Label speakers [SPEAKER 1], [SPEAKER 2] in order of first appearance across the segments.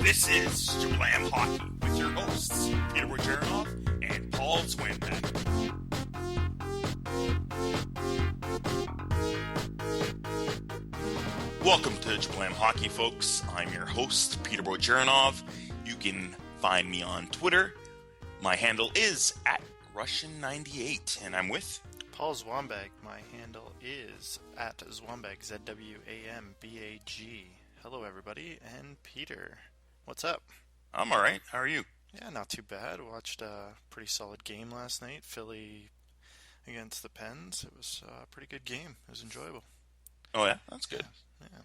[SPEAKER 1] This is Drouin Hockey with your hosts, Peter Bojarnov and Paul Swinbeck. Welcome to Drouin Hockey, folks. I'm your host, Peter Bojarnov. You can find me on Twitter. My handle is @Russian98, and I'm with
[SPEAKER 2] Paul Zwambag. My handle is @Zwambag, ZWAMBAG. Hello, everybody, and Peter. What's up?
[SPEAKER 1] I'm all right. How are you?
[SPEAKER 2] Yeah, not too bad. Watched a pretty solid game last night, Philly against the Pens. It was a pretty good game. It was enjoyable.
[SPEAKER 1] Oh, yeah? That's good.
[SPEAKER 2] Yeah.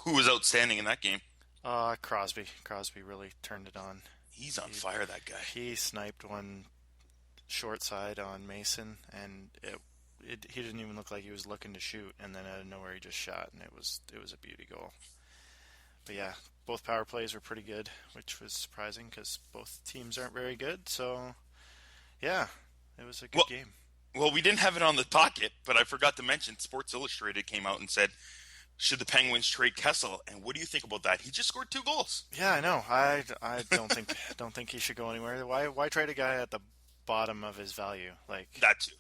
[SPEAKER 1] Who was outstanding in that game?
[SPEAKER 2] Crosby. Crosby really turned it on.
[SPEAKER 1] He's on fire, that guy.
[SPEAKER 2] He sniped one short side on Mason, and he didn't even look like he was looking to shoot, and then out of nowhere he just shot, and it was a beauty goal. But yeah, both power plays were pretty good, which was surprising because both teams aren't very good. So yeah, it was a good game.
[SPEAKER 1] Well, we didn't have it on the docket, but I forgot to mention Sports Illustrated came out and said, should the Penguins trade Kessel? And what do you think about that? He just scored 2 goals.
[SPEAKER 2] Yeah, I know. I don't think he should go anywhere. Why trade a guy at the bottom of his value? Like
[SPEAKER 1] that too.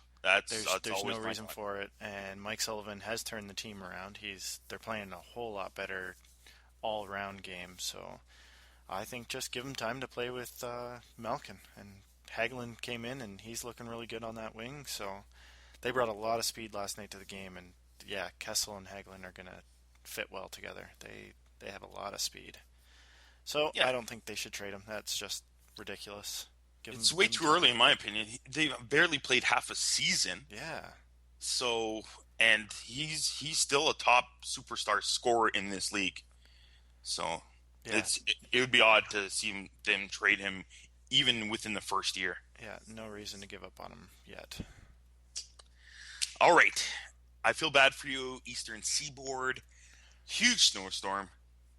[SPEAKER 2] There's no reason for it. And Mike Sullivan has turned the team around. They're playing a whole lot better all-around game. So I think just give him time to play with Malkin. And Hagelin came in, and he's looking really good on that wing. So they brought a lot of speed last night to the game. And yeah, Kessel and Hagelin are going to fit well together. They have a lot of speed. So yeah. I don't think they should trade him. That's just ridiculous.
[SPEAKER 1] It's way too early, in my opinion. They barely played half a season.
[SPEAKER 2] Yeah.
[SPEAKER 1] So, and he's still a top superstar scorer in this league. So, yeah. It would be odd to see them trade him even within the first year.
[SPEAKER 2] Yeah, no reason to give up on him yet.
[SPEAKER 1] All right. I feel bad for you, Eastern Seaboard. Huge snowstorm.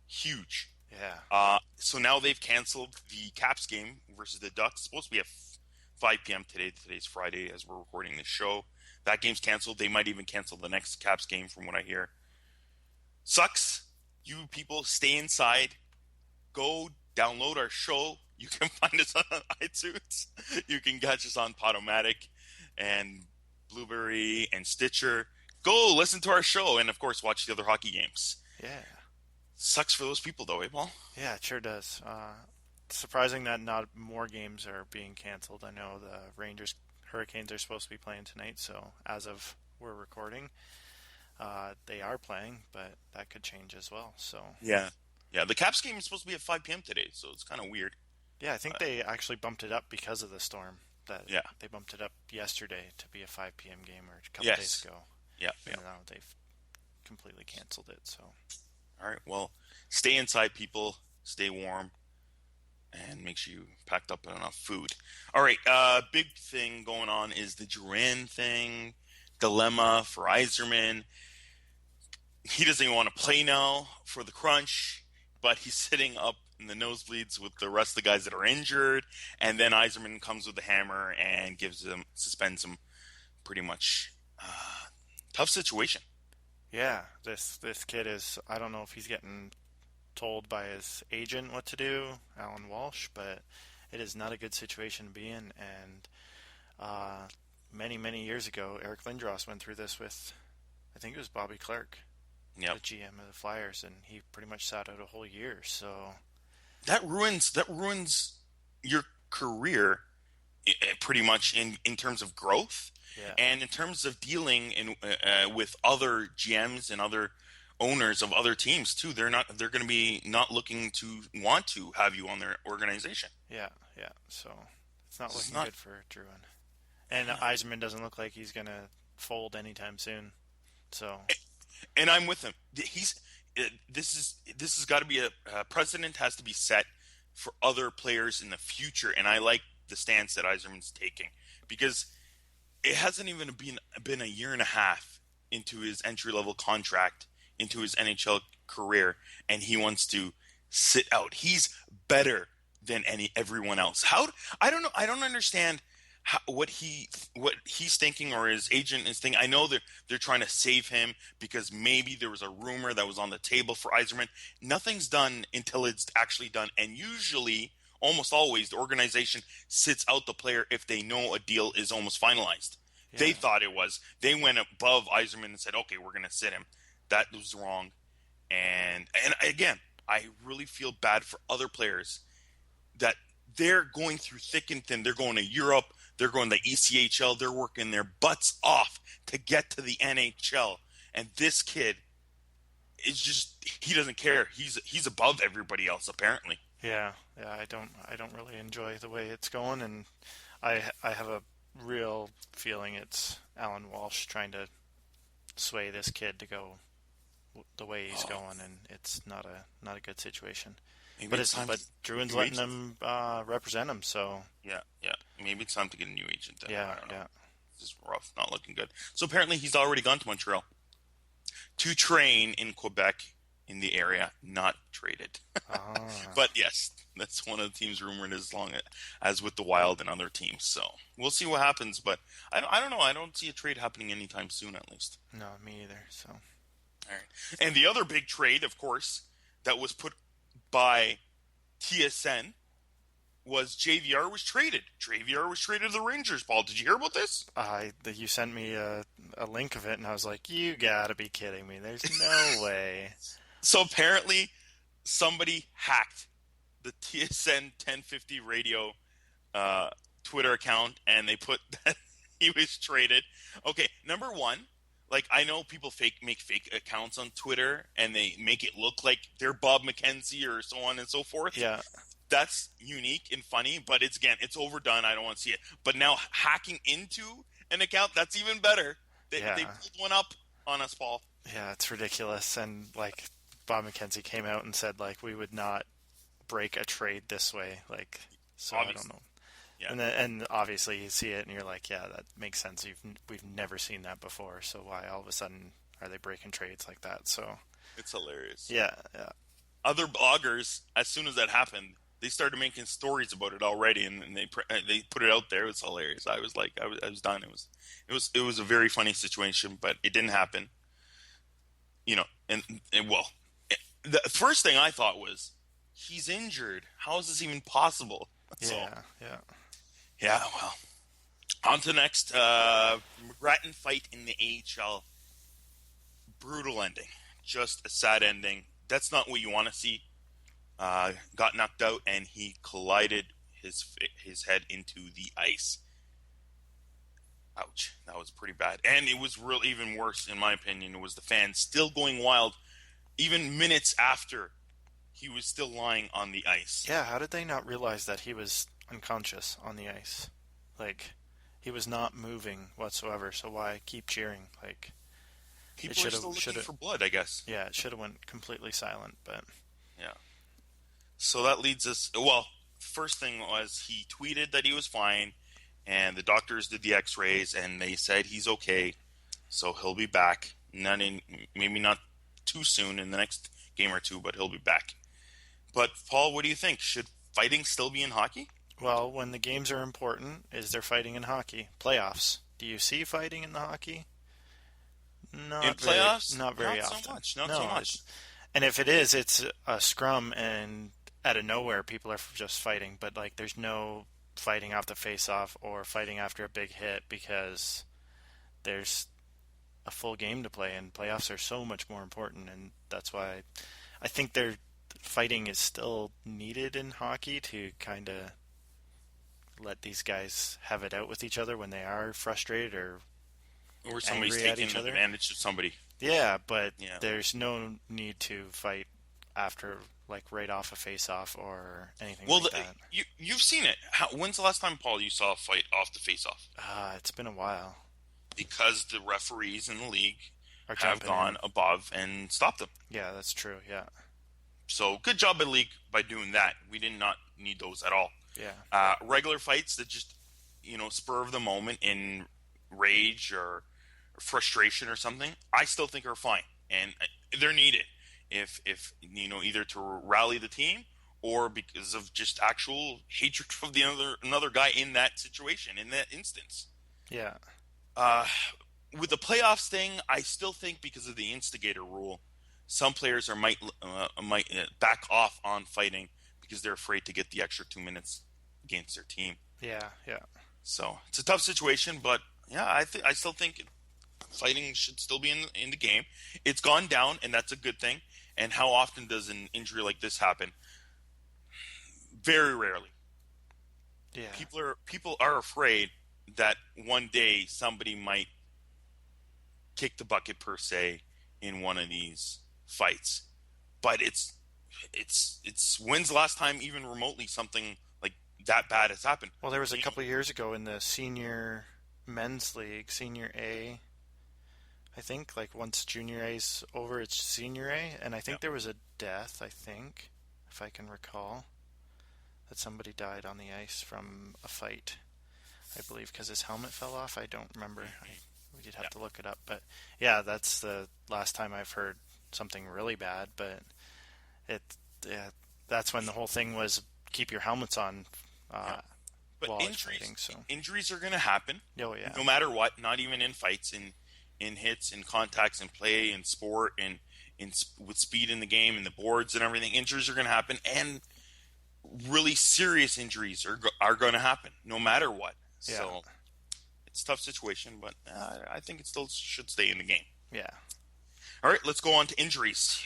[SPEAKER 1] Huge.
[SPEAKER 2] Yeah.
[SPEAKER 1] So now they've canceled the Caps game versus the Ducks. It's supposed to be at 5 p.m. today. Today's Friday as we're recording this show. That game's canceled. They might even cancel the next Caps game from what I hear. Sucks. You people stay inside. Go download our show. You can find us on iTunes. You can catch us on Podomatic and Blueberry and Stitcher. Go listen to our show and, of course, watch the other hockey games.
[SPEAKER 2] Yeah.
[SPEAKER 1] Sucks for those people, though, eh, Paul?
[SPEAKER 2] Yeah, it sure does. Surprising that not more games are being canceled. I know the Hurricanes are supposed to be playing tonight, so as of we're recording, they are playing, but that could change as well. So
[SPEAKER 1] yeah. The Caps game is supposed to be at 5 p.m. today, so it's kind of weird.
[SPEAKER 2] Yeah, I think they actually bumped it up because of the storm.
[SPEAKER 1] Yeah.
[SPEAKER 2] They bumped it up yesterday to be a 5 p.m. game or a couple days ago.
[SPEAKER 1] Yeah.
[SPEAKER 2] And now they've completely canceled it. So.
[SPEAKER 1] All right. Well, stay inside, people. Stay warm, and make sure you packed up enough food. All right. Big thing going on is the Drouin thing. Dilemma for Yzerman. He doesn't even want to play now for the Crunch, but he's sitting up in the nosebleeds with the rest of the guys that are injured, and then Yzerman comes with the hammer and suspends him pretty much. Tough situation.
[SPEAKER 2] Yeah, this kid is, I don't know if he's getting told by his agent what to do, Alan Walsh, but it is not a good situation to be in. And many, many years ago, Eric Lindros went through this with, I think it was Bobby Clark, the GM of the Flyers, and he pretty much sat out a whole year. So
[SPEAKER 1] that ruins your career pretty much in terms of growth.
[SPEAKER 2] Yeah.
[SPEAKER 1] And in terms of dealing with other GMs and other owners of other teams too, they're going to be not looking to want to have you on their organization.
[SPEAKER 2] Yeah. So it's not looking good for Drouin. And Yzerman doesn't look like he's going to fold anytime soon. So.
[SPEAKER 1] And I'm with him. This has got to be a precedent has to be set for other players in the future. And I like the stance that Yzerman's taking because it hasn't even been a year and a half into his entry-level contract, into his NHL career, and he wants to sit out. He's better than everyone else. I don't know. I don't understand what he's thinking or his agent is thinking. I know they're trying to save him because maybe there was a rumor that was on the table for Yzerman. Nothing's done until it's actually done, and usually, almost always, the organization sits out the player if they know a deal is almost finalized. They
[SPEAKER 2] Yeah,
[SPEAKER 1] thought it was. They went above Yzerman and said, "Okay, we're going to sit him." That was wrong. And again, I really feel bad for other players that they're going through thick and thin. They're going to Europe, they're going to ECHL, they're working their butts off to get to the NHL. And this kid is just he doesn't care. He's above everybody else apparently.
[SPEAKER 2] yeah, yeah. I don't really enjoy the way it's going, and I have a real feeling it's Alan Walsh trying to sway this kid to go the way he's
[SPEAKER 1] Oh,
[SPEAKER 2] going, and it's not a good situation.
[SPEAKER 1] maybe
[SPEAKER 2] But
[SPEAKER 1] it's
[SPEAKER 2] it's
[SPEAKER 1] time to
[SPEAKER 2] but
[SPEAKER 1] get a
[SPEAKER 2] Druin's
[SPEAKER 1] new
[SPEAKER 2] letting
[SPEAKER 1] agent.
[SPEAKER 2] him represent him, so
[SPEAKER 1] Yeah, yeah. Maybe it's time to get a new agent then.
[SPEAKER 2] yeah,
[SPEAKER 1] I don't know.
[SPEAKER 2] yeah.
[SPEAKER 1] This is rough, not looking good. So apparently he's already gone to Montreal to train in Quebec in the area, not traded.
[SPEAKER 2] Ah,
[SPEAKER 1] But yes, that's one of the teams rumored as long as with the Wild and other teams. So we'll see what happens. But I don't know. I don't see a trade happening anytime soon, at least.
[SPEAKER 2] no, me either. So
[SPEAKER 1] All right. And the other big trade, of course, that was put by TSN was JVR was traded. JVR was traded to the Rangers. Paul, did you hear about this?
[SPEAKER 2] you sent me a link of it, and I was like, you gotta be kidding me. There's no way.
[SPEAKER 1] So apparently, somebody hacked the TSN 1050 radio uh, Twitter account, and they put that he was traded. Okay, number one, like I know people make fake accounts on Twitter, and they make it look like they're Bob McKenzie or so on and so forth.
[SPEAKER 2] Yeah,
[SPEAKER 1] That's unique and funny, but it's overdone. I don't want to see it. But now hacking into an account, that's even better. They
[SPEAKER 2] yeah,
[SPEAKER 1] pulled one up on us, Paul.
[SPEAKER 2] yeah. It's ridiculous, and like Bob McKenzie came out and said like we would not break a trade this way. Like, so I don't
[SPEAKER 1] Obviously,
[SPEAKER 2] know.
[SPEAKER 1] yeah,
[SPEAKER 2] And obviously you see it and you're like, yeah, that makes sense. We've never seen that before. So why all of a sudden are they breaking trades like that? So
[SPEAKER 1] it's hilarious.
[SPEAKER 2] yeah, yeah,
[SPEAKER 1] Other bloggers, as soon as that happened, they started making stories about it already, and they put it out there. It was hilarious. I was like, I was done. It was a very funny situation, but it didn't happen. And well, the first thing I thought was, he's injured. How is this even possible? So
[SPEAKER 2] yeah, yeah.
[SPEAKER 1] yeah, well, on to the next Grattan fight in the AHL. Brutal ending, just a sad ending. That's not what you want to see. Got knocked out, and he collided his head into the ice. Ouch, that was pretty bad. And it was real even worse, in my opinion. It was the fans still going wild, even minutes after he was still lying on the ice.
[SPEAKER 2] Yeah, how did they not realize that he was unconscious on the ice? Like, he was not moving whatsoever. So why keep cheering? Like, it
[SPEAKER 1] People are
[SPEAKER 2] should
[SPEAKER 1] still
[SPEAKER 2] have,
[SPEAKER 1] looking for blood, I guess.
[SPEAKER 2] yeah, it should have went completely silent. But
[SPEAKER 1] Yeah. So that leads us. Well, first thing was he tweeted that he was fine, and the doctors did the X-rays, and they said he's okay, so he'll be back. Maybe not too soon in the next game or two, but he'll be back. But Paul, what do you think? Should fighting still be in hockey?
[SPEAKER 2] well, when the games are important, is there fighting in hockey? Playoffs. Do you see fighting in the hockey?
[SPEAKER 1] In playoffs?
[SPEAKER 2] Not very
[SPEAKER 1] Not so
[SPEAKER 2] often.
[SPEAKER 1] much. Not so
[SPEAKER 2] No,
[SPEAKER 1] much.
[SPEAKER 2] and if it is, it's a scrum, and out of nowhere, people are just fighting. But like, there's no fighting off the face-off or fighting after a big hit because there's a full game to play, and playoffs are so much more important. And that's why I think they're fighting is still needed in hockey to kind of let these guys have it out with each other when they are frustrated or
[SPEAKER 1] Or somebody's
[SPEAKER 2] angry at
[SPEAKER 1] taking
[SPEAKER 2] each other.
[SPEAKER 1] advantage of somebody.
[SPEAKER 2] Yeah, but
[SPEAKER 1] Yeah.
[SPEAKER 2] there's no need to fight after like right off a face-off or anything
[SPEAKER 1] Well,
[SPEAKER 2] like that.
[SPEAKER 1] you've seen it. When's the last time, Paul, you saw a fight off the face-off?
[SPEAKER 2] It's been a while.
[SPEAKER 1] Because the referees in the league
[SPEAKER 2] Or
[SPEAKER 1] have
[SPEAKER 2] jumping
[SPEAKER 1] gone
[SPEAKER 2] in.
[SPEAKER 1] above and stopped them.
[SPEAKER 2] Yeah, that's true. Yeah,
[SPEAKER 1] So good job by the league by doing that. We did not need those at all.
[SPEAKER 2] yeah,
[SPEAKER 1] Regular fights that just spur of the moment in rage or frustration or something, I still think are fine, and they're needed if either to rally the team or because of just actual hatred of the another guy in that situation, in that instance.
[SPEAKER 2] Yeah.
[SPEAKER 1] Uh, with the playoffs thing, I still think because of the instigator rule, some players might back off on fighting because they're afraid to get the extra 2 minutes against their team.
[SPEAKER 2] Yeah. Yeah.
[SPEAKER 1] So it's a tough situation, but yeah, I still think fighting should still be in the game. It's gone down, and that's a good thing. And how often does an injury like this happen? Very rarely.
[SPEAKER 2] Yeah.
[SPEAKER 1] People are afraid that one day somebody might kick the bucket per se in one of these fights. But it's when's the last time even remotely something like that bad has happened?
[SPEAKER 2] Well, there was a couple of years ago in the senior men's league, senior A. I think like once junior A's over, it's senior A, and I
[SPEAKER 1] Yeah.
[SPEAKER 2] think there was a death. I think, if I can recall, that somebody died on the ice from a fight. I believe because his helmet fell off. I don't remember. We did have
[SPEAKER 1] Yeah.
[SPEAKER 2] to look it up, but yeah, that's the last time I've heard something really bad. But it, yeah, that's when the whole thing was keep your helmets on
[SPEAKER 1] Yeah. But
[SPEAKER 2] while it's
[SPEAKER 1] injuries
[SPEAKER 2] fighting. So,
[SPEAKER 1] injuries are going to happen
[SPEAKER 2] oh yeah,
[SPEAKER 1] no matter what. Not even in fights, in hits, in contacts, in play, in sport, with speed in the game, and the boards and everything. Injuries are going to happen, and really serious injuries are going to happen no matter what.
[SPEAKER 2] yeah,
[SPEAKER 1] So it's a tough situation, but I think it still should stay in the game.
[SPEAKER 2] yeah.
[SPEAKER 1] All right, let's go on to injuries.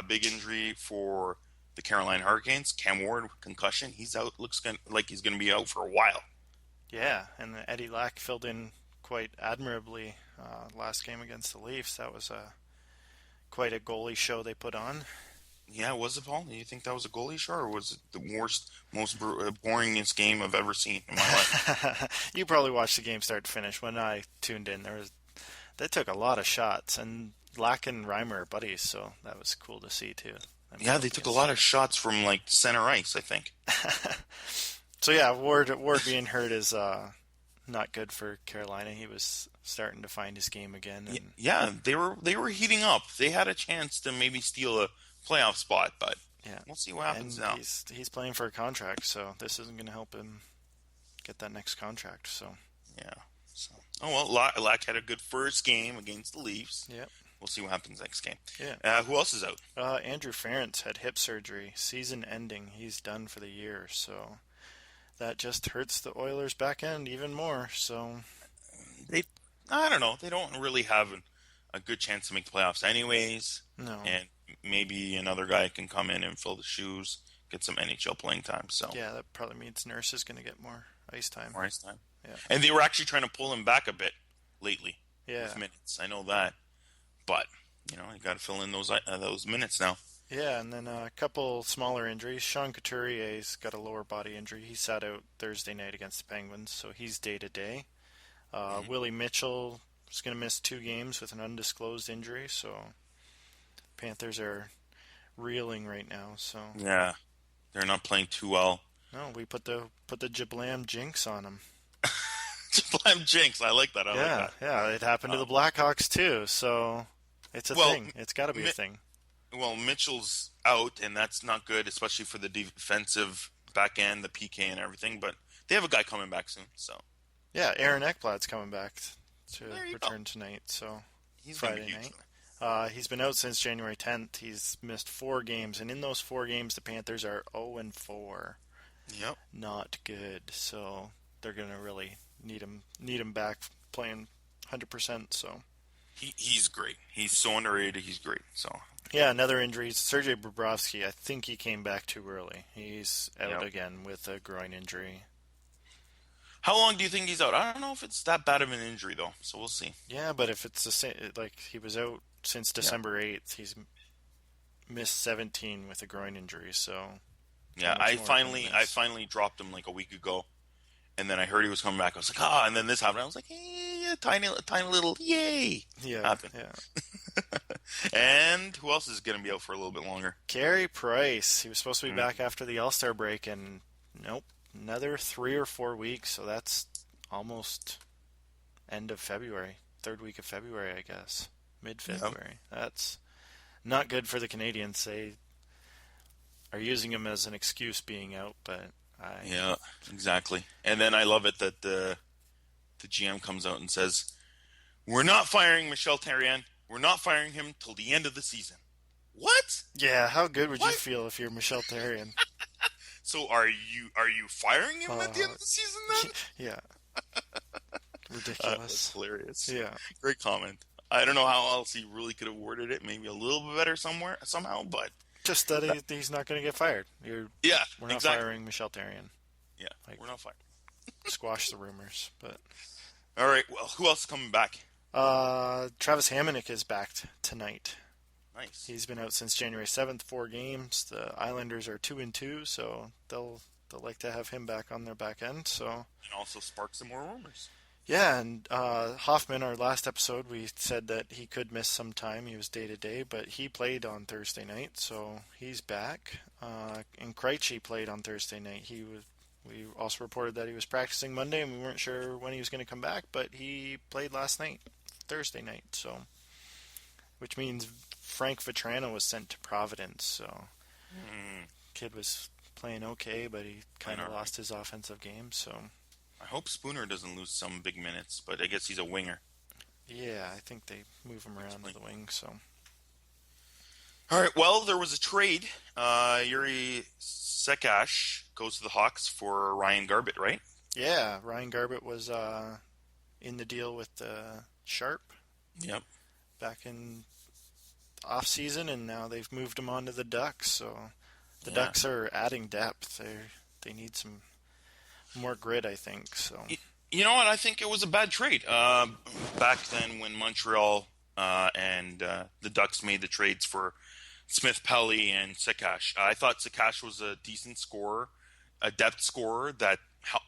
[SPEAKER 1] Big injury for the Carolina Hurricanes. Cam Ward, concussion. He's out. Like he's going to be out for a while.
[SPEAKER 2] Yeah, and Eddie Lack filled in quite admirably last game against the Leafs. That was quite a goalie show they put on.
[SPEAKER 1] Yeah, was it, Paul? Do you think that was a goalie show, or was it the worst, most boringest game I've ever seen in my life?
[SPEAKER 2] You probably watched the game start to finish. When I tuned in, they took a lot of shots, and Lack and Reimer are buddies, so that was cool to see too.
[SPEAKER 1] Yeah, they took a lot of shots from like center ice, I think.
[SPEAKER 2] So yeah, Ward being hurt is not good for Carolina. He was starting to find his game again. And
[SPEAKER 1] Yeah, they were heating up. They had a chance to maybe steal a playoff spot, but
[SPEAKER 2] yeah,
[SPEAKER 1] we'll see what happens
[SPEAKER 2] and
[SPEAKER 1] now.
[SPEAKER 2] he's playing for a contract, so this isn't going to help him get that next contract. So
[SPEAKER 1] Yeah. So, oh well, Lack had a good first game against the Leafs.
[SPEAKER 2] yeah,
[SPEAKER 1] We'll see what happens next game.
[SPEAKER 2] yeah.
[SPEAKER 1] Who else is out?
[SPEAKER 2] Andrew Ference had hip surgery, season ending. He's done for the year, so that just hurts the Oilers' back end even more. So
[SPEAKER 1] They, I don't know. They don't really have a good chance to make the playoffs, anyways.
[SPEAKER 2] no,
[SPEAKER 1] And maybe another guy can come in and fill the shoes, get some NHL playing time. So
[SPEAKER 2] yeah, that probably means Nurse is going to get more ice time.
[SPEAKER 1] more ice time.
[SPEAKER 2] Yeah,
[SPEAKER 1] And they were actually trying to pull him back a bit lately
[SPEAKER 2] yeah,
[SPEAKER 1] with minutes. I know that, but you got to fill in those minutes now.
[SPEAKER 2] yeah. And then a couple smaller injuries. Sean Couturier's got a lower body injury. He sat out Thursday night against the Penguins, so he's day to day. Willie Mitchell is going to miss 2 games with an undisclosed injury, so Panthers are reeling right now. So
[SPEAKER 1] Yeah, they're not playing too well.
[SPEAKER 2] no, we put the Jablam jinx on them.
[SPEAKER 1] Jablam jinx. I like that. I like that.
[SPEAKER 2] Yeah, it happened to the Blackhawks too. So it's a thing. It's got to be a thing.
[SPEAKER 1] Well, Mitchell's out, and that's not good, especially for the defensive back end, the PK and everything. But they have a guy coming back soon, so
[SPEAKER 2] Yeah, Aaron Ekblad's coming back to
[SPEAKER 1] there you
[SPEAKER 2] return tonight. So
[SPEAKER 1] he's gonna be
[SPEAKER 2] Friday
[SPEAKER 1] huge.
[SPEAKER 2] night. He's been out since January 10th. He's missed 4 games, and in those 4 games, the Panthers are 0-4.
[SPEAKER 1] Yep.
[SPEAKER 2] Not good. So they're gonna really need him back playing 100%. So
[SPEAKER 1] He's great. He's so underrated. He's great. So
[SPEAKER 2] yeah, another injury. Sergei Bobrovsky. I think he came back too early. He's out again with a groin injury.
[SPEAKER 1] how long do you think he's out? I don't know if it's that bad of an injury though. So we'll see.
[SPEAKER 2] Yeah, but if it's the same, like he was out since December 8th, he's missed 17 with a groin injury. So
[SPEAKER 1] Yeah, I finally dropped him like a week ago, and then I heard he was coming back. I was like, and then this happened. I was like, hey, tiny little yay happened.
[SPEAKER 2] Yeah.
[SPEAKER 1] And who else is going to be out for a little bit longer?
[SPEAKER 2] Carey Price. He was supposed to be back after the All-Star break, and nope, another 3 or 4 weeks. So that's almost end of February, 3rd week of February, I guess, mid-February. That's not good for the Canadians. They, are using him as an excuse being out, but I
[SPEAKER 1] Yeah, exactly. And then I love it that the GM comes out and says, "We're not firing Michel Therrien. We're not firing him till the end of the season." What?
[SPEAKER 2] yeah, how good would you
[SPEAKER 1] What?
[SPEAKER 2] feel if you're Michel Therrien?
[SPEAKER 1] So are you firing him at the end
[SPEAKER 2] Uh,
[SPEAKER 1] of the season then?
[SPEAKER 2] yeah,
[SPEAKER 1] That's
[SPEAKER 2] ridiculous.
[SPEAKER 1] hilarious.
[SPEAKER 2] Yeah,
[SPEAKER 1] Great comment. I don't know how else he really could have worded it. Maybe a little bit better somewhere somehow, but
[SPEAKER 2] just that
[SPEAKER 1] that,
[SPEAKER 2] he's not going to get fired.
[SPEAKER 1] yeah,
[SPEAKER 2] We're not
[SPEAKER 1] exactly.
[SPEAKER 2] firing Michel Therrien.
[SPEAKER 1] Yeah,
[SPEAKER 2] Like,
[SPEAKER 1] we're not firing.
[SPEAKER 2] squash the rumors. But
[SPEAKER 1] All right. Well, who else is coming back?
[SPEAKER 2] Travis Hamonic is back tonight.
[SPEAKER 1] Nice.
[SPEAKER 2] He's been out since January 7th, 4 games. The Islanders are 2-2, so they'll like to have him back on their back end. So
[SPEAKER 1] And also spark some more rumors.
[SPEAKER 2] yeah, and Hoffman, our last episode, we said that he could miss some time. He was day to day, but he played on Thursday night, so he's back. And Krejci played on Thursday night. We also reported that he was practicing Monday, and we weren't sure when he was going to come back, but he played last night, Thursday night. So, which means Frank Vetrano was sent to Providence. So,
[SPEAKER 1] Mm,
[SPEAKER 2] kid was playing okay, but he
[SPEAKER 1] playing
[SPEAKER 2] kind
[SPEAKER 1] all
[SPEAKER 2] of
[SPEAKER 1] right.
[SPEAKER 2] lost his offensive game. So,
[SPEAKER 1] I hope Spooner doesn't lose some big minutes, but I guess he's a winger.
[SPEAKER 2] yeah, I think they move him around to
[SPEAKER 1] Mostly.
[SPEAKER 2] the wing. So.
[SPEAKER 1] All right. Well, there was a trade. Yuri Sekash goes to the Hawks for Ryan Garbett, right?
[SPEAKER 2] Yeah, Ryan Garbett was in the deal with Sharp
[SPEAKER 1] Yep.
[SPEAKER 2] back in off season, and now they've moved him on to the Ducks. So the
[SPEAKER 1] Yeah.
[SPEAKER 2] Ducks are adding depth. They need some more grit, I think. So
[SPEAKER 1] Y- You know what? I think it was a bad trade. Back then, when Montreal and the Ducks made the trades for Smith Pelly and Sekash, I thought Sekash was a decent scorer, a depth scorer that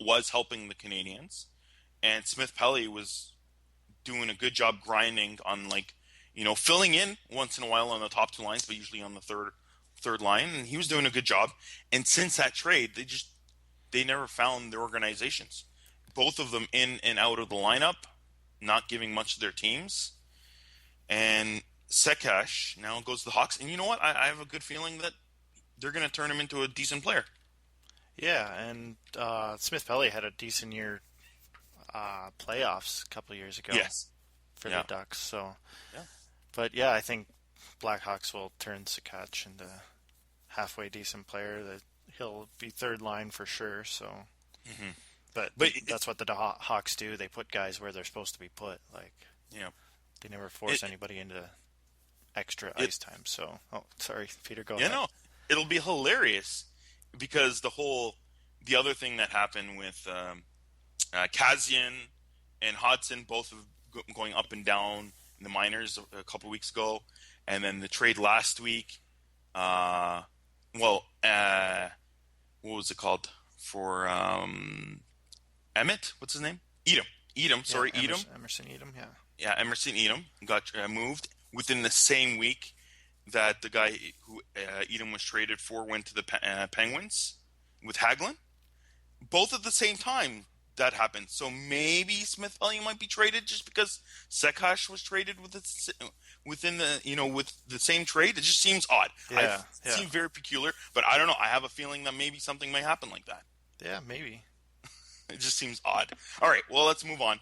[SPEAKER 1] was helping the Canadians, and Smith Pelly was doing a good job grinding on filling in once in a while on the top two lines, but usually on the third line, and he was doing a good job. And since that trade, they never found their organizations. Both of them in and out of the lineup, not giving much to their teams. And Sekash now goes to the Hawks. And you know what? I have a good feeling that they're going to turn him into a decent player.
[SPEAKER 2] yeah, and Smith Pelly had a decent year playoffs a couple years ago
[SPEAKER 1] Yes.
[SPEAKER 2] for the
[SPEAKER 1] Yeah.
[SPEAKER 2] Ducks. So,
[SPEAKER 1] Yeah.
[SPEAKER 2] but yeah, I think Blackhawks will turn Sakach into halfway decent player. That he'll be third line for sure. So.
[SPEAKER 1] Hmm.
[SPEAKER 2] But
[SPEAKER 1] But
[SPEAKER 2] that's what the Hawks do. They put guys where they're supposed to be put. Like
[SPEAKER 1] yeah,
[SPEAKER 2] they never force
[SPEAKER 1] it,
[SPEAKER 2] anybody into extra
[SPEAKER 1] it,
[SPEAKER 2] ice time. So, oh, sorry, Peter, go
[SPEAKER 1] you
[SPEAKER 2] ahead.
[SPEAKER 1] know, it'll be hilarious because the other thing that happened with Kazian and Hodson, both of going up and down in the minors a couple weeks ago, and then the trade last week. Well, what was it called for Emmett? What's his name? Edom.
[SPEAKER 2] Yeah,
[SPEAKER 1] Sorry, Edom.
[SPEAKER 2] Emerson Edom. Yeah,
[SPEAKER 1] Yeah, Emerson Edom got moved within the same week that the guy who Edom was traded for went to the Penguins with Hagelin. Both at the same time that happened. So maybe Smith Pelly might be traded just because Sekash was traded within with the same trade. It just seems odd.
[SPEAKER 2] yeah,
[SPEAKER 1] It
[SPEAKER 2] yeah,
[SPEAKER 1] seems very peculiar, but I don't know. I have a feeling that maybe something may happen like that.
[SPEAKER 2] yeah. Maybe.
[SPEAKER 1] It just seems odd. All right, well, let's move on.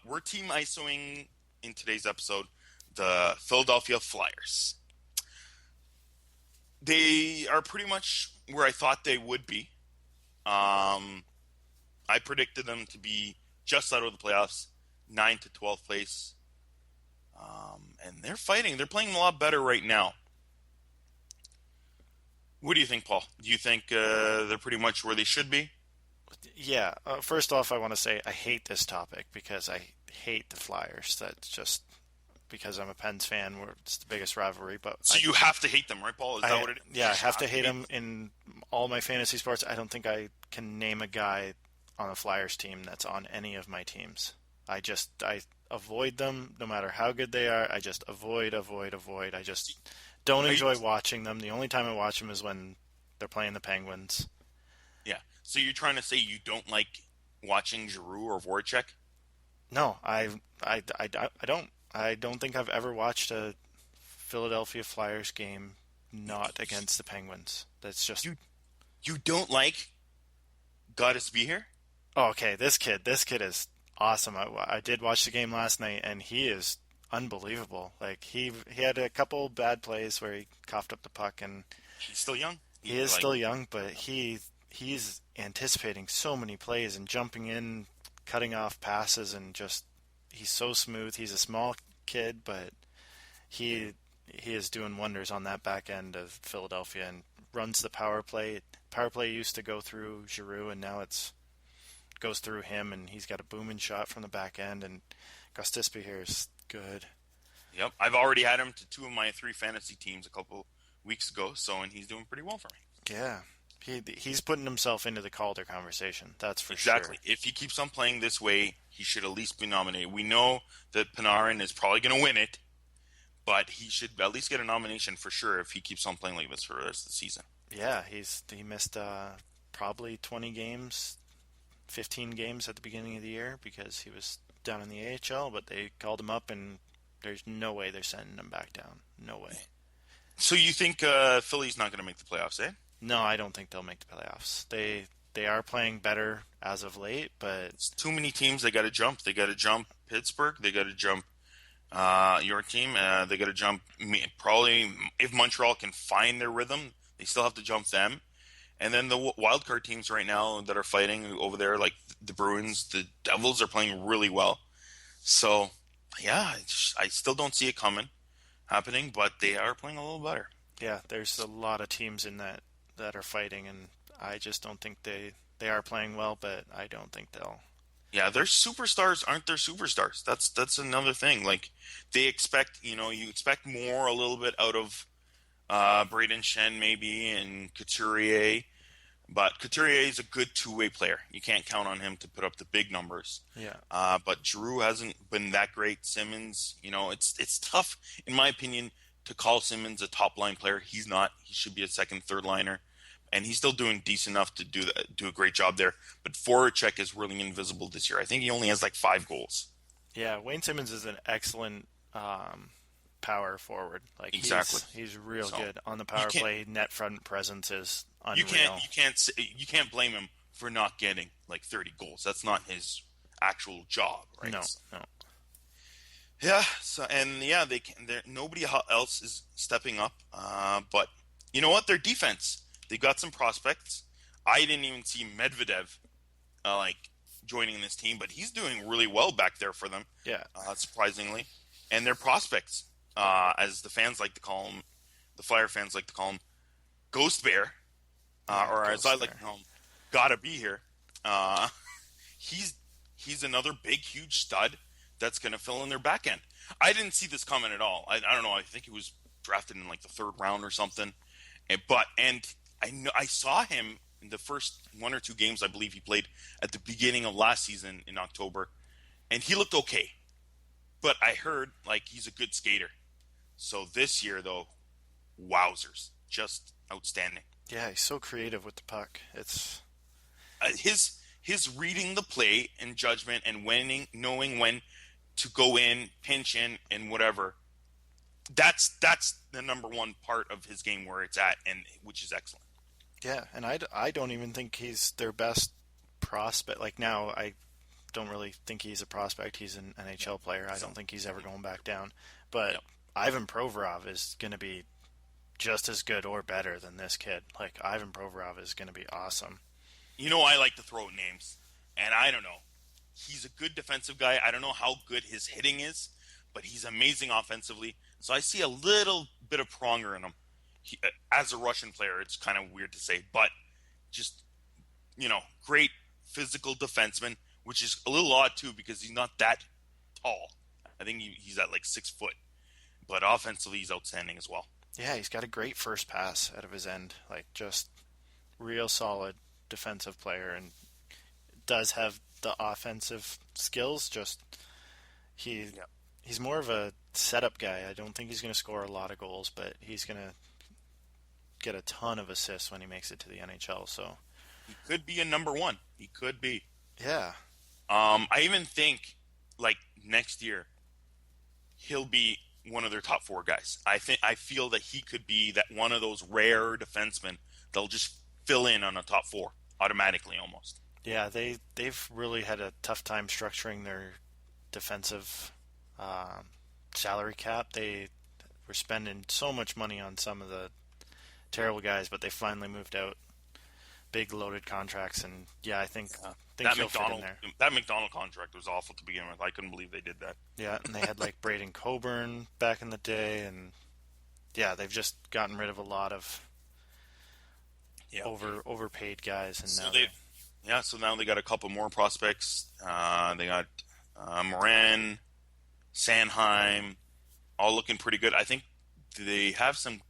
[SPEAKER 1] We're team ISOing in today's episode the Philadelphia Flyers. They are pretty much where I thought they would be. I predicted them to be just out of the playoffs, 9 to 12th place. And they're fighting. They're playing a lot better right now. What do you think, Paul? Do you think they're pretty much where they should be?
[SPEAKER 2] Yeah. First off, I want to say I hate this topic because I hate the Flyers. That's just because I'm a Pens fan. It's the biggest rivalry. But
[SPEAKER 1] So you have to hate them, right, Paul? Is that what it is?
[SPEAKER 2] yeah, I have to hate them in all my fantasy sports. I don't think I can name a guy on a Flyers team that's on any of my teams. I avoid them no matter how good they are. I just avoid. I just don't enjoy watching them. The only time I watch them is when they're playing the Penguins.
[SPEAKER 1] Yeah. So you're trying to say you don't like watching Giroux or Voracek?
[SPEAKER 2] No, I don't. I don't think I've ever watched a Philadelphia Flyers game not against the Penguins. That's just
[SPEAKER 1] You you don't like Got to be here?
[SPEAKER 2] oh, okay. This kid is awesome. I did watch the game last night, and he is unbelievable. Like he had a couple bad plays where he coughed up the puck, and
[SPEAKER 1] He's still young.
[SPEAKER 2] he is still young, but he's anticipating so many plays and jumping in, cutting off passes, and just he's so smooth. He's a small kid, but he he is doing wonders on that back end of Philadelphia and runs the power play. Power play used to go through Giroux, and now it's goes through him, and he's got a booming shot from the back end. And Gostisbehere here is good.
[SPEAKER 1] Yep, I've already had him to 2 of my 3 fantasy teams a couple weeks ago, and he's doing pretty well for me.
[SPEAKER 2] Yeah, he's putting himself into the Calder conversation. That's for
[SPEAKER 1] Exactly.
[SPEAKER 2] sure.
[SPEAKER 1] If he keeps on playing this way, he should at least be nominated. We know that Panarin is probably going to win it, but he should at least get a nomination for sure if he keeps on playing like this for the rest of the season.
[SPEAKER 2] Yeah, he missed probably 20 games, 15 games at the beginning of the year because he was down in the AHL, but they called him up, and there's no way they're sending him back down. No way.
[SPEAKER 1] So you think Philly's not going to make the playoffs, eh?
[SPEAKER 2] No, I don't think they'll make the playoffs. They are playing better as of late, but
[SPEAKER 1] It's too many teams they got to jump. They got to jump Pittsburgh. They got to jump your team. They got to jump probably if Montreal can find their rhythm, they still have to jump them. And then the wild card teams right now that are fighting over there, like the Bruins, the Devils, are playing really well. So yeah, I still don't see it coming happening, but they are playing a little better.
[SPEAKER 2] yeah, there's a lot of teams in that are fighting, and I just don't think they are playing well, but I don't think they'll.
[SPEAKER 1] Yeah, their superstars aren't their superstars. That's another thing. Like they expect, you expect more a little bit out of Braden Shen maybe and Couturier, but Couturier is a good two-way player. You can't count on him to put up the big numbers.
[SPEAKER 2] Yeah.
[SPEAKER 1] But Drew hasn't been that great. Simmons, it's tough in my opinion to call Simmons a top line player. He's not. He should be a second, third liner, and he's still doing decent enough to do a great job there. But Voracek is really invisible this year. I think he only has like 5 goals.
[SPEAKER 2] Yeah, Wayne Simmons is an excellent power forward. Like
[SPEAKER 1] Exactly.
[SPEAKER 2] he's real
[SPEAKER 1] So,
[SPEAKER 2] good on the
[SPEAKER 1] you
[SPEAKER 2] power
[SPEAKER 1] can't
[SPEAKER 2] play. Net front presence is
[SPEAKER 1] you
[SPEAKER 2] unreal.
[SPEAKER 1] can't blame him for not getting like 30 goals. That's not his actual job, right?
[SPEAKER 2] No, no.
[SPEAKER 1] Yeah. So yeah, they can. Nobody else is stepping up. But you know what? Their defense. They got some prospects. I didn't even see Medvedev like joining this team, but he's doing really well back there for them.
[SPEAKER 2] Yeah.
[SPEAKER 1] Surprisingly, and their prospects, as the fans like to call them, the Flyer fans like to call him, Ghost Bear, or as I like to call him, Gotta Be Here. He's another big, huge stud that's going to fill in their back end. I didn't see this coming at all. I don't know. I think he was drafted in like the 3rd round or something. And I saw him in the first 1 or 2 games I believe he played at the beginning of last season in October, and he looked okay. But I heard like he's a good skater. So this year though, wowzers, just outstanding.
[SPEAKER 2] Yeah, he's so creative with the puck. It's
[SPEAKER 1] His reading the play and judgment and knowing when to go in, pinch in, and whatever. That's the number one part of his game where it's at, and which is excellent.
[SPEAKER 2] yeah, and I don't even think he's their best prospect. Like now, I don't really think he's a prospect. He's an NHL player. I don't think he's ever going back down. But
[SPEAKER 1] Yep.
[SPEAKER 2] Ivan Provorov is going to be just as good or better than this kid. Like Ivan Provorov is going to be awesome.
[SPEAKER 1] I like to throw out names, and I don't know. He's a good defensive guy. I don't know how good his hitting is, but he's amazing offensively. So I see a little bit of Pronger in him. As a Russian player, it's kind of weird to say, but just, great physical defenseman, which is a little odd too because he's not that tall. I think he's at like 6 foot, but offensively he's outstanding as well.
[SPEAKER 2] Yeah, he's got a great first pass out of his end. Like just real solid defensive player, and does have the offensive skills. Just he's more of a setup guy. I don't think he's going to score a lot of goals, but he's going to get a ton of assists when he makes it to the NHL. So
[SPEAKER 1] He could be a number 1. He could be.
[SPEAKER 2] yeah,
[SPEAKER 1] I even think like next year he'll be one of their top four guys. I feel that he could be that one of those rare defensemen that'll just fill in on a top four automatically almost.
[SPEAKER 2] Yeah, they've really had a tough time structuring their defensive um, salary cap. They were spending so much money on some of the terrible guys, but they finally moved out big loaded contracts, and yeah, I think
[SPEAKER 1] That
[SPEAKER 2] he'll fit in there.
[SPEAKER 1] McDonald contract was awful to begin with. I couldn't believe they did that.
[SPEAKER 2] Yeah, and they had like Braden Coburn back in the day, and yeah, they've just gotten rid of a lot of
[SPEAKER 1] Yeah.
[SPEAKER 2] overpaid guys, and
[SPEAKER 1] So
[SPEAKER 2] now
[SPEAKER 1] they Yeah, so now they got a couple more prospects. They got Moran, Sanheim, all looking pretty good. I think they have some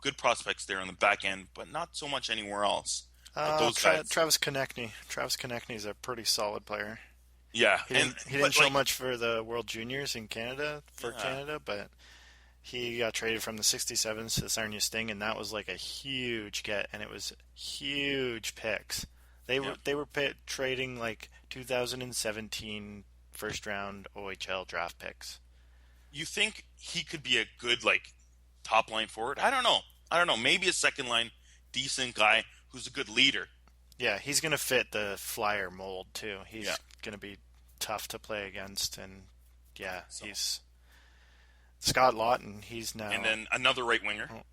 [SPEAKER 1] good prospects there on the back end, but not so much anywhere else. But those guys,
[SPEAKER 2] Travis Konechny. Travis Konechny is a pretty solid player.
[SPEAKER 1] yeah,
[SPEAKER 2] He didn't show much for the World Juniors in Canada Canada, but he got traded from the 67s to the Sarnia Sting, and that was like a huge get, and it was huge picks. They were trading like 2017 first round OHL draft picks.
[SPEAKER 1] you think he could be a good like top line forward? I don't know. I don't know. Maybe a second line decent guy who's a good leader.
[SPEAKER 2] Yeah, he's going to fit the Flyer mold too. He's
[SPEAKER 1] Yeah.
[SPEAKER 2] going to be tough to play against, and yeah,
[SPEAKER 1] So,
[SPEAKER 2] he's Scott Lawton. He's now.
[SPEAKER 1] and then another right winger.
[SPEAKER 2] Oh,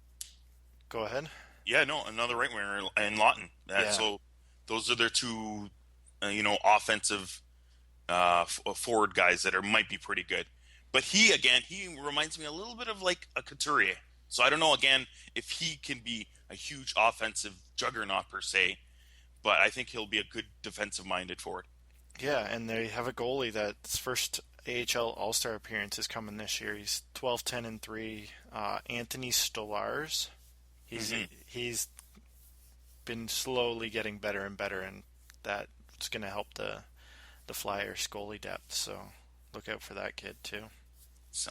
[SPEAKER 2] go ahead.
[SPEAKER 1] Yeah, no, another right winger and Lawton.
[SPEAKER 2] Yeah.
[SPEAKER 1] So those are their two, offensive forward guys that might be pretty good. But he reminds me a little bit of like a Couturier. So I don't know again if he can be a huge offensive juggernaut per se, but I think he'll be a good defensive minded forward.
[SPEAKER 2] Yeah, and they have a goalie that's first AHL All-Star appearance is coming this year. He's 12-10-3. Anthony Stolars. He's been slowly getting better and better, and that's going to help the Flyers goalie depth. So look out for that kid too.
[SPEAKER 1] So,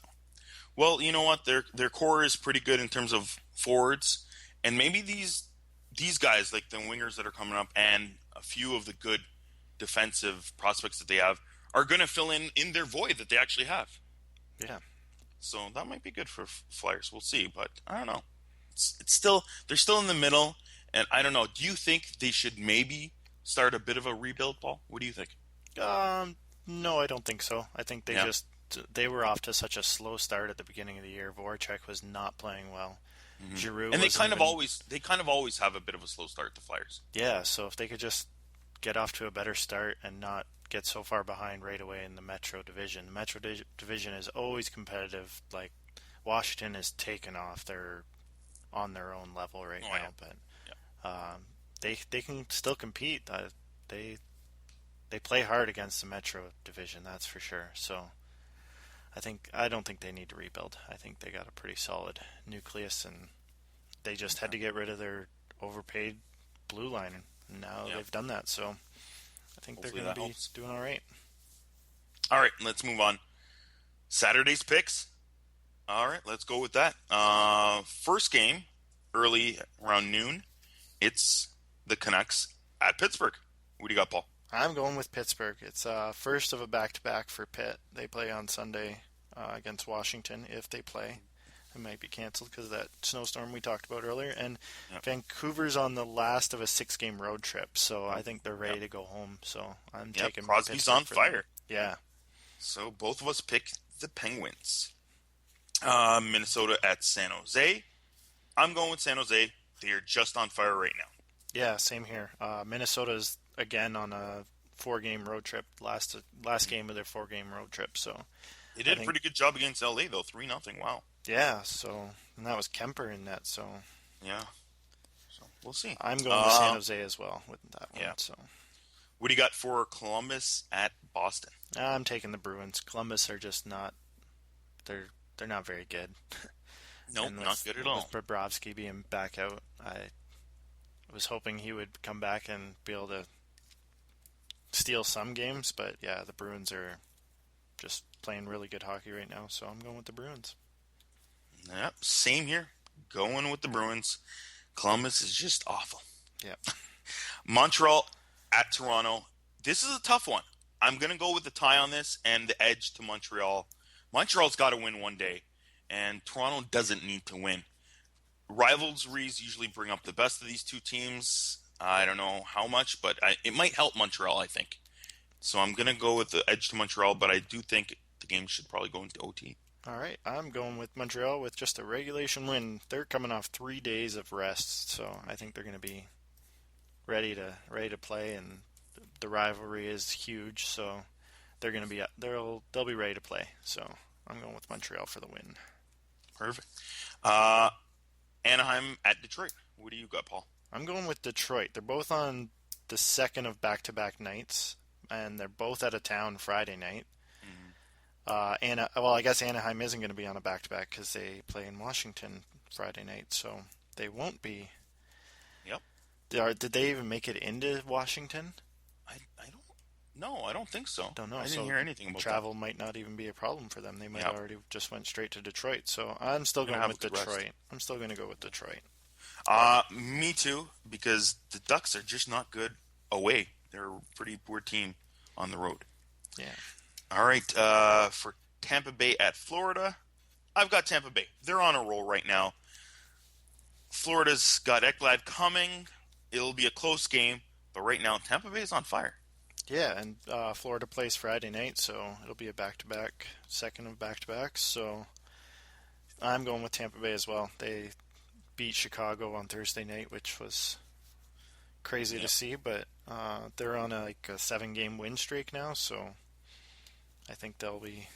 [SPEAKER 1] well, you know what? Their core is pretty good in terms of forwards, and maybe these guys like the wingers that are coming up and a few of the good defensive prospects that they have are going to fill in their void that they actually have.
[SPEAKER 2] Yeah.
[SPEAKER 1] So that might be good for Flyers. We'll see, but I don't know. It's still they're still in the middle, and I don't know. Do you think they should maybe start a bit of a rebuild, Paul? What do you think?
[SPEAKER 2] No, I don't think so. I think
[SPEAKER 1] Yeah.
[SPEAKER 2] they were off to such a slow start at the beginning of the year. Voracek was not playing well. Giroux
[SPEAKER 1] And they
[SPEAKER 2] wasn't
[SPEAKER 1] kind of
[SPEAKER 2] even-
[SPEAKER 1] always have a bit of a slow start. The Flyers.
[SPEAKER 2] Yeah, so if they could just get off to a better start and not get so far behind right away in the Metro Division. The Metro Division is always competitive. Like Washington has taken off; they're on their own level right now.
[SPEAKER 1] Yeah.
[SPEAKER 2] But
[SPEAKER 1] Yeah.
[SPEAKER 2] they can still compete. They play hard against the Metro Division, that's for sure. So I don't think they need to rebuild. I think they got a pretty solid nucleus, and they just had to get rid of their overpaid blue line. And now they've done that, so I think
[SPEAKER 1] Hopefully
[SPEAKER 2] they're
[SPEAKER 1] that
[SPEAKER 2] going to be
[SPEAKER 1] helps.
[SPEAKER 2] doing all right.
[SPEAKER 1] All right, let's move on. Saturday's picks. All right, let's go with that. First game, early around noon. It's the Canucks at Pittsburgh. What do you got, Paul?
[SPEAKER 2] I'm going with Pittsburgh. It's first of a back-to-back for Pitt. They play on Sunday against Washington if they play. It might be canceled because of that snowstorm we talked about earlier. And Vancouver's on the last of a 6-game road trip, so I think they're ready to go home. So I'm taking
[SPEAKER 1] Crosby's
[SPEAKER 2] Pittsburgh
[SPEAKER 1] on
[SPEAKER 2] for them.
[SPEAKER 1] fire.
[SPEAKER 2] Yeah.
[SPEAKER 1] So both of us pick the Penguins. Minnesota at San Jose. I'm going with San Jose. They are just on fire right now.
[SPEAKER 2] Yeah, same here. Minnesota's again on a 4-game road trip. Last game of their 4-game road trip. So
[SPEAKER 1] They did a pretty good job against LA though, 3-0. Wow.
[SPEAKER 2] yeah. So and that was Kemper in net. So
[SPEAKER 1] Yeah. So we'll see.
[SPEAKER 2] I'm going with San Jose as well with that one.
[SPEAKER 1] Yeah.
[SPEAKER 2] So
[SPEAKER 1] What do you got for Columbus at Boston?
[SPEAKER 2] I'm taking the Bruins. Columbus are just not. They're not very good.
[SPEAKER 1] Nope,
[SPEAKER 2] And
[SPEAKER 1] not good at all.
[SPEAKER 2] With Bobrovsky being back out, I was hoping he would come back and be able to steal some games. But yeah, the Bruins are just playing really good hockey right now. So I'm going with the Bruins.
[SPEAKER 1] Yep, same here. Going with the Bruins. Columbus is just awful.
[SPEAKER 2] Yeah.
[SPEAKER 1] Montreal at Toronto. This is a tough one. I'm going to go with the tie on this and the edge to Montreal. Montreal's got to win one day. and Toronto doesn't need to win. Rivalries usually bring up the best of these two teams. I don't know how much, but it might help Montreal, I think. So I'm going to go with the edge to Montreal, but I do think the game should probably go into OT.
[SPEAKER 2] All right, I'm going with Montreal with just a regulation win. They're coming off 3 days of rest, so I think they're going to be ready to play, and the rivalry is huge, so they'll be ready to play. So I'm going with Montreal for the win.
[SPEAKER 1] Perfect. Anaheim at Detroit. What do you got, Paul?
[SPEAKER 2] I'm going with Detroit. They're both on the second of back-to-back nights, and they're both out of town Friday night. I guess Anaheim isn't going to be on a back-to-back because they play in Washington Friday night, so they won't be.
[SPEAKER 1] Yep.
[SPEAKER 2] Did they even make it into Washington?
[SPEAKER 1] I don't. No, I don't think so.
[SPEAKER 2] Don't know.
[SPEAKER 1] I didn't hear anything about
[SPEAKER 2] travel
[SPEAKER 1] that.
[SPEAKER 2] might not even be a problem for them. They might already just went straight to Detroit. So I'm still going with Detroit. I'm still going to go with Detroit.
[SPEAKER 1] Me too, because the Ducks are just not good away. They're a pretty poor team on the road.
[SPEAKER 2] Yeah.
[SPEAKER 1] All right. For Tampa Bay at Florida, I've got Tampa Bay. They're on a roll right now. Florida's got Ekblad coming. It'll be a close game, but right now Tampa Bay is on fire.
[SPEAKER 2] Yeah, and Florida plays Friday night, so it'll be a back-to-back, second of back-to-backs. So I'm going with Tampa Bay as well. They beat Chicago on Thursday night, which was crazy to see, but they're on a 7-game win streak now, so I think they'll be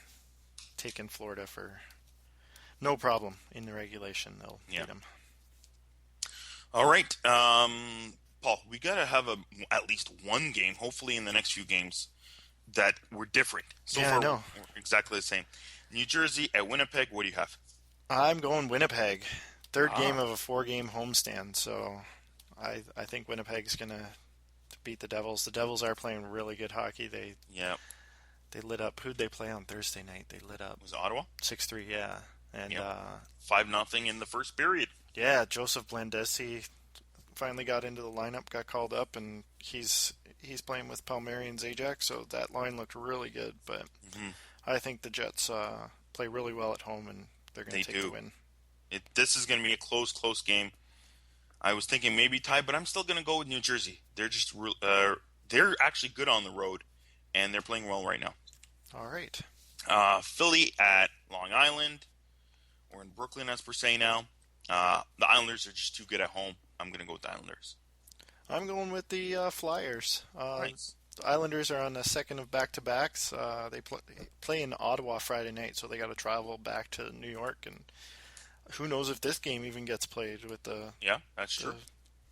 [SPEAKER 2] taking Florida for no problem in the regulation. They'll beat them.
[SPEAKER 1] All right, Paul, we got to have at least one game, hopefully in the next few games, that were different. So far, we're exactly the same. New Jersey at Winnipeg, what do you have?
[SPEAKER 2] I'm going Winnipeg. Third game of a 4-game homestand, so I think Winnipeg's going to beat the Devils. The Devils are playing really good hockey. They lit up. Who'd they play on Thursday night? They lit up.
[SPEAKER 1] Was it Ottawa?
[SPEAKER 2] 6-3, yeah. And
[SPEAKER 1] 5-0 in the first period.
[SPEAKER 2] Yeah, Joseph Blandesi finally got into the lineup, got called up, and he's playing with Palmieri and Zajac, so that line looked really good. But I think the Jets play really well at home, and they're going to take the win.
[SPEAKER 1] This is going to be a close game. I was thinking maybe tie, but I'm still going to go with New Jersey. They're just they're actually good on the road, and they're playing well right now.
[SPEAKER 2] All right.
[SPEAKER 1] Philly at Long Island. We're in Brooklyn, as per se now. The Islanders are just too good at home. I'm going to go with the Islanders.
[SPEAKER 2] I'm going with the Flyers.
[SPEAKER 1] Nice.
[SPEAKER 2] The Islanders are on the second of back-to-backs. They play in Ottawa Friday night, so they got to travel back to New York, and who knows if this game even gets played with the
[SPEAKER 1] that's true.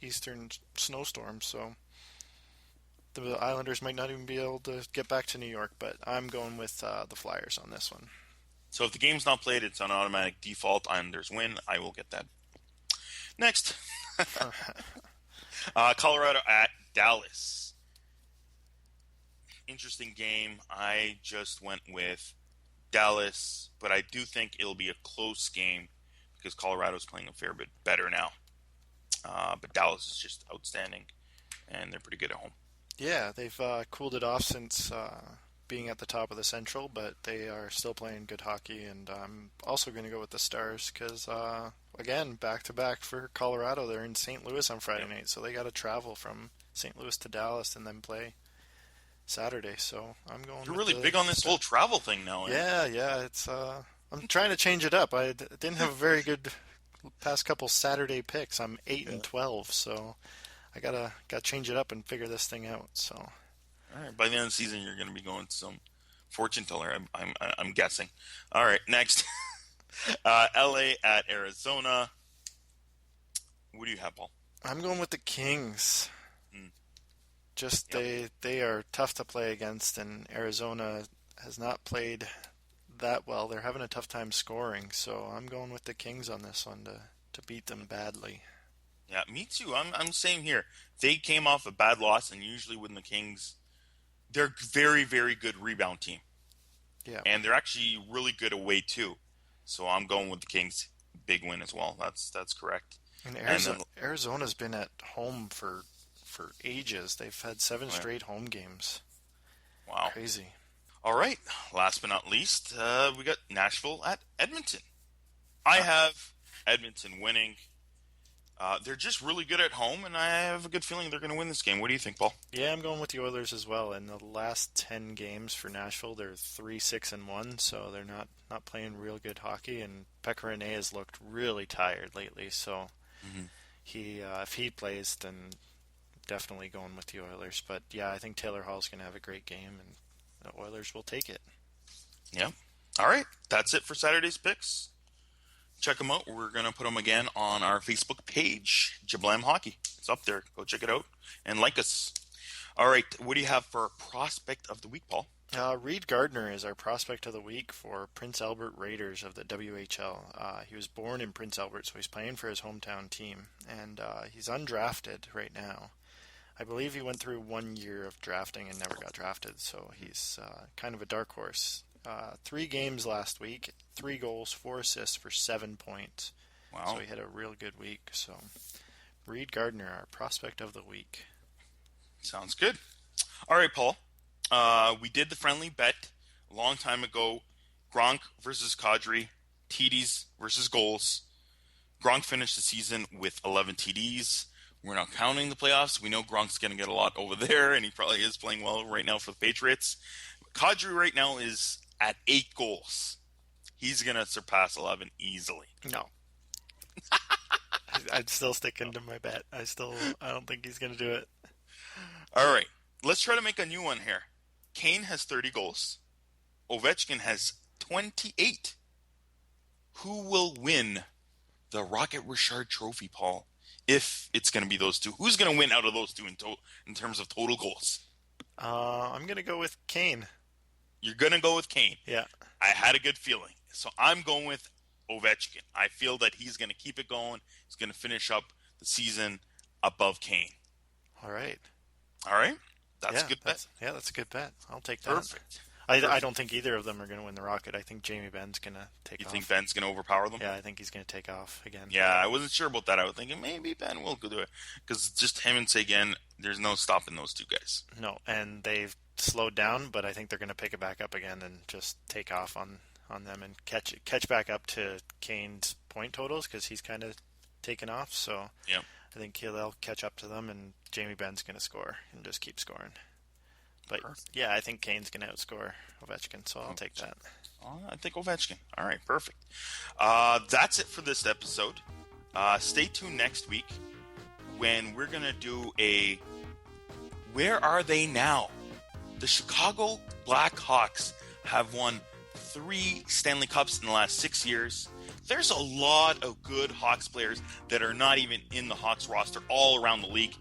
[SPEAKER 2] eastern snowstorm. So the Islanders might not even be able to get back to New York, but I'm going with the Flyers on this one.
[SPEAKER 1] So if the game's not played, it's on automatic default. Islanders win. I will get that. Next. Colorado at Dallas. Interesting game. I just went with Dallas, but I do think it'll be a close game because Colorado's playing a fair bit better now. But Dallas is just outstanding, and they're pretty good at home.
[SPEAKER 2] Yeah, they've cooled it off since being at the top of the Central, but they are still playing good hockey, and I'm also going to go with the Stars because, again, back-to-back for Colorado. They're in St. Louis on Friday night, so they got to travel from St. Louis to Dallas and then play Saturday, so I'm going
[SPEAKER 1] You're really big on this whole travel thing now.
[SPEAKER 2] Yeah, it's I'm trying to change it up. I didn't have a very good past couple Saturday picks. I'm 8-12, so I gotta change it up and figure this thing out. So,
[SPEAKER 1] all right, by the end of the season, you're going to be going to some fortune teller. I'm guessing. All right, next, LA at Arizona. What do you have, Paul?
[SPEAKER 2] I'm going with the Kings. Just they are tough to play against, and Arizona has not played that well. They're having a tough time scoring, so I'm going with the Kings on this one to beat them badly.
[SPEAKER 1] Yeah, me too. I'm same here. They came off a bad loss, and usually when the Kings, they're very, very good rebound team.
[SPEAKER 2] Yeah,
[SPEAKER 1] and they're actually really good away too. So I'm going with the Kings. Big win as well. That's correct.
[SPEAKER 2] And Arizona's been at home for ages. They've had 7 straight home games.
[SPEAKER 1] Wow.
[SPEAKER 2] Crazy.
[SPEAKER 1] All right. Last but not least, we got Nashville at Edmonton. I have Edmonton winning. They're just really good at home, and I have a good feeling they're going to win this game. What do you think, Paul?
[SPEAKER 2] Yeah, I'm going with the Oilers as well. In the last 10 games for Nashville, they're 3-6-1, so they're not playing real good hockey. And Pekka Rinne has looked really tired lately, so he if he plays, then definitely going with the Oilers. But yeah, I think Taylor Hall's going to have a great game, and the Oilers will take it.
[SPEAKER 1] Yeah. All right. That's it for Saturday's picks. Check them out. We're going to put them again on our Facebook page, Jablam Hockey. It's up there. Go check it out and like us. All right. What do you have for prospect of the week, Paul?
[SPEAKER 2] Reed Gardner is our prospect of the week for Prince Albert Raiders of the WHL. He was born in Prince Albert, so he's playing for his hometown team, and he's undrafted right now. I believe he went through 1 year of drafting and never got drafted, so he's kind of a dark horse. 3 games last week, 3 goals, 4 assists for 7 points.
[SPEAKER 1] Wow.
[SPEAKER 2] So he had a real good week. So Reed Gardner, our prospect of the week.
[SPEAKER 1] Sounds good. All right, Paul. We did the friendly bet a long time ago. Gronk versus Kadri, TDs versus goals. Gronk finished the season with 11 TDs. We're not counting the playoffs. We know Gronk's going to get a lot over there, and he probably is playing well right now for the Patriots. Kadri right now is at 8 goals. He's going to surpass 11 easily.
[SPEAKER 2] No. I'm still sticking to my bet. I don't think he's going to do it.
[SPEAKER 1] All right. Let's try to make a new one here. Kane has 30 goals. Ovechkin has 28. Who will win the Rocket Richard Trophy, Paul? If it's going to be those two. Who's going to win out of those two in terms of total goals?
[SPEAKER 2] I'm going to go with Kane.
[SPEAKER 1] You're going to go with Kane.
[SPEAKER 2] Yeah.
[SPEAKER 1] I had a good feeling. So I'm going with Ovechkin. I feel that he's going to keep it going. He's going to finish up the season above Kane.
[SPEAKER 2] All right.
[SPEAKER 1] All right? That's a good bet.
[SPEAKER 2] That's a good bet. I'll take that.
[SPEAKER 1] Perfect.
[SPEAKER 2] I don't think either of them are going to win the Rocket. I think Jamie Benn's going to take off.
[SPEAKER 1] You think Benn's going to overpower them?
[SPEAKER 2] Yeah, I think he's going to take off again.
[SPEAKER 1] Yeah, I wasn't sure about that. I was thinking maybe Ben will do it. Because just him and Seguin, there's no stopping those two guys.
[SPEAKER 2] No, and they've slowed down, but I think they're going to pick it back up again and just take off on them and catch back up to Kane's point totals because he's kind of taken off. So
[SPEAKER 1] yep.
[SPEAKER 2] I think they'll catch up to them, and Jamie Benn's going to score and just keep scoring. But yeah, I think Kane's going to outscore Ovechkin, so I'll take that.
[SPEAKER 1] I think Ovechkin. All right, perfect. That's it for this episode. Stay tuned next week when we're going to do a Where Are They Now? The Chicago Blackhawks have won 3 Stanley Cups in the last 6 years. There's a lot of good Hawks players that are not even in the Hawks roster all around the league.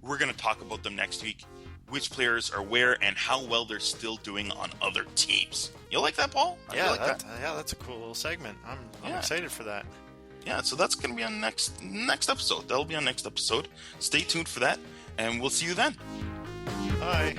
[SPEAKER 1] We're going to talk about them next week. Which players are where and how well they're still doing on other teams. You like that, Paul?
[SPEAKER 2] Yeah, that's a cool little segment. I'm excited for that.
[SPEAKER 1] Yeah, so that's going to be on next episode. That'll be on next episode. Stay tuned for that, and we'll see you then.
[SPEAKER 2] Bye.